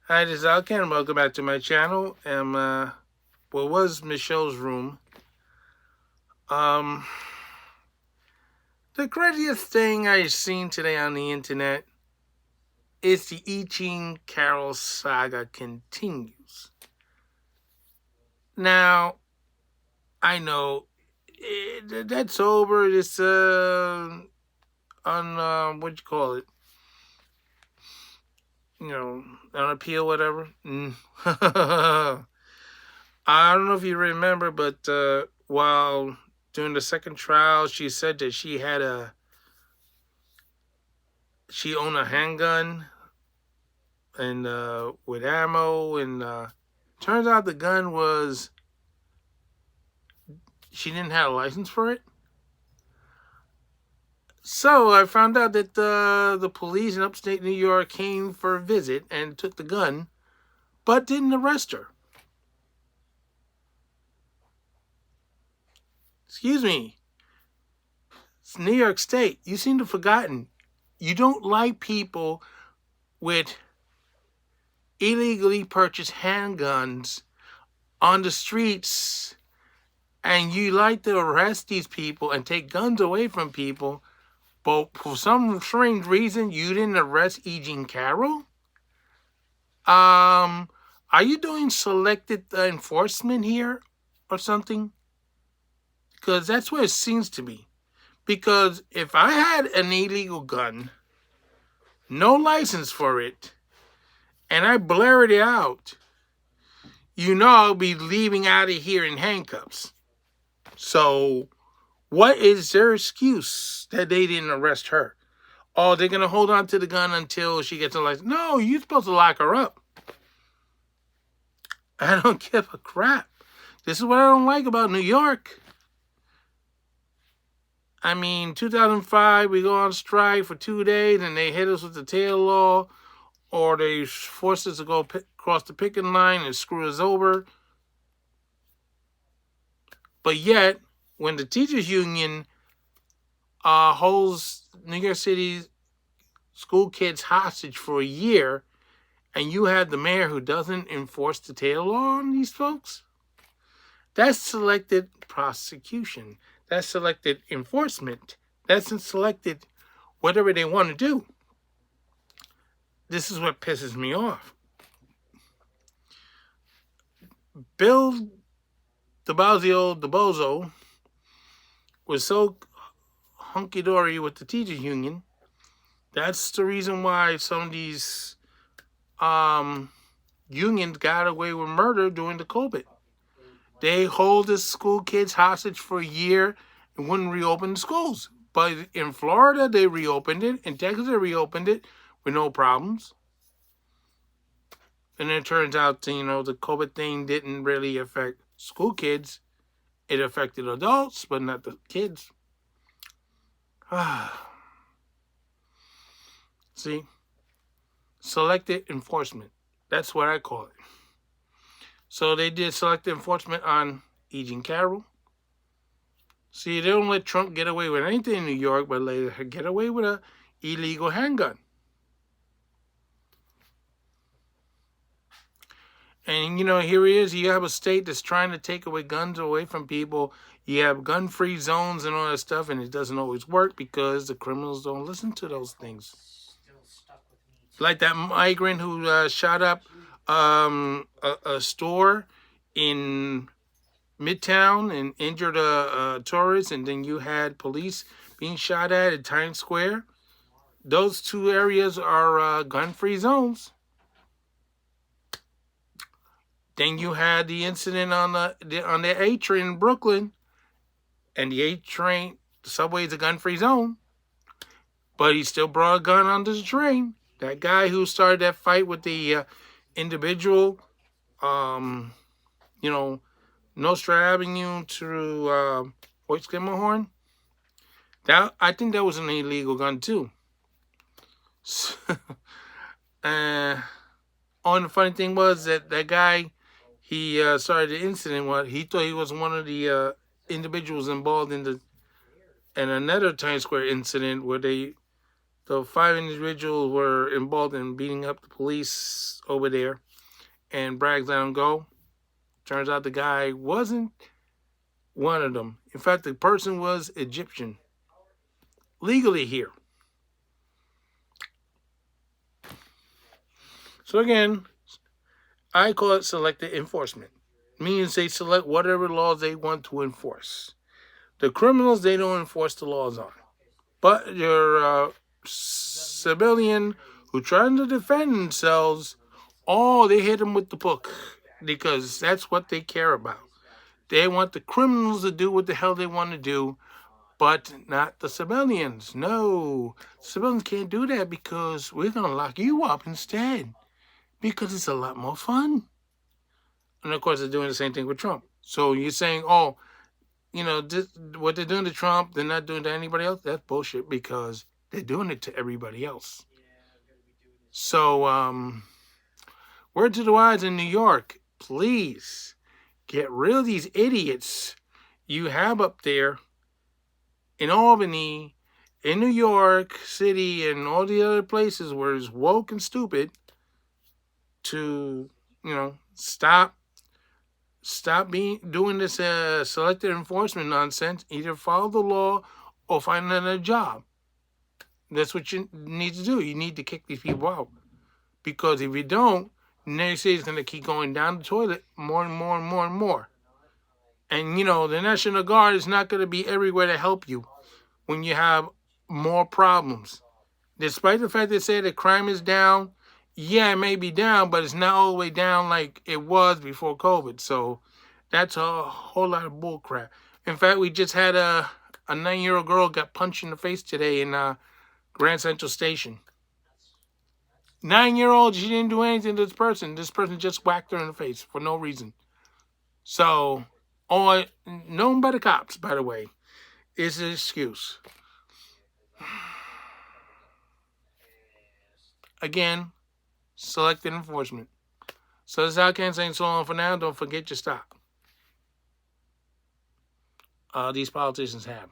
Hi, this is Alken, and welcome back to my channel. What was Michelle's room? Um, the craziest thing I've seen today on the internet is the Jean Carroll saga continues. Now, I know that's over. This on what you call it? On appeal, whatever. I don't know if you remember, but while during the second trial, she said that she owned a handgun and with ammo, and turns out the gun was she didn't have a license for it. So I found out that the police in upstate New York came for a visit and took the gun, but didn't arrest her. Excuse me. It's New York State. You seem to have forgotten. You don't like people with illegally purchased handguns on the streets, and you like to arrest these people and take guns away from people, but for some strange reason you didn't arrest Jean Carroll? Are you doing selected enforcement here or something? Because that's what it seems to be. Because if I had an illegal gun, no license for it, and I blared it out, I'll be leaving out of here in handcuffs. So, what is their excuse that they didn't arrest her? Oh, they're going to hold on to the gun until she gets a license. No, you're supposed to lock her up. I don't give a crap. This is what I don't like about New York. I mean, 2005, we go on strike for 2 days, and they hit us with the tail law, or they force us to go across the picket line and screw us over. But yet, when the teachers union holds New York City school kids hostage for a year, and you have the mayor who doesn't enforce the tail law on these folks, that's selected prosecution. That's selected enforcement. That's selected whatever they want to do. This is what pisses me off. Bill de Bozo was so hunky-dory with the teachers union. That's the reason why some of these unions got away with murder during the COVID. They hold the school kids hostage for a year and wouldn't reopen the schools. But in Florida, they reopened it. In Texas, they reopened it with no problems. And it turns out, the COVID thing didn't really affect school kids. It affected adults, but not the kids. See? Selected enforcement. That's what I call it. So they did selective enforcement on Jean Carroll. See, they don't let Trump get away with anything in New York, but let her get away with an illegal handgun. And, here he is. You have a state that's trying to take away guns away from people. You have gun-free zones and all that stuff, and it doesn't always work because the criminals don't listen to those things. Like that migrant who shot up a store in Midtown and injured a tourist, and then you had police being shot at Times Square. Those two areas are gun-free zones. Then you had the incident on the A train in Brooklyn, and the A train, the subway is a gun-free zone, but he still brought a gun onto the train. That guy who started that fight with the individual, Nostra Avenue to Hoyt Skimmerhorn, I think that was an illegal gun too. And the funny thing was that guy, he started the incident. He thought he was one of the individuals involved in another Times Square incident where they The 5 individuals were involved in beating up the police over there, and Braggs let them go. Turns out the guy wasn't one of them. In fact, the person was Egyptian, legally here. So again, I call it selective enforcement. Means they select whatever laws they want to enforce. The criminals, they don't enforce the laws on. But your civilian who trying to defend themselves, oh, they hit them with the book because that's what they care about. They want the criminals to do what the hell they want to do, but not the civilians. No, civilians can't do that because we're going to lock you up instead because it's a lot more fun. And of course, they're doing the same thing with Trump. So you're saying, oh, what they're doing to Trump, they're not doing to anybody else? That's bullshit because they're doing it to everybody else. So, word to the wise in New York, please get rid of these idiots you have up there in Albany, in New York City, and all the other places where it's woke and stupid to, stop doing this selective enforcement nonsense. Either follow the law or find another job. That's what you need to do. You need to kick these people out. Because if you don't, the United States is going to keep going down the toilet more and more and more and more. And, the National Guard is not going to be everywhere to help you when you have more problems. Despite the fact they say that crime is down, yeah, it may be down, but it's not all the way down like it was before COVID. So that's a whole lot of bullcrap. In fact, we just had a 9-year-old girl got punched in the face today in Grand Central Station. 9-year-old, she didn't do anything to this person. This person just whacked her in the face for no reason. So, known by the cops, by the way, is an excuse. Again, selective enforcement. So this is how I can say so long for now. Don't forget your stock. These politicians have.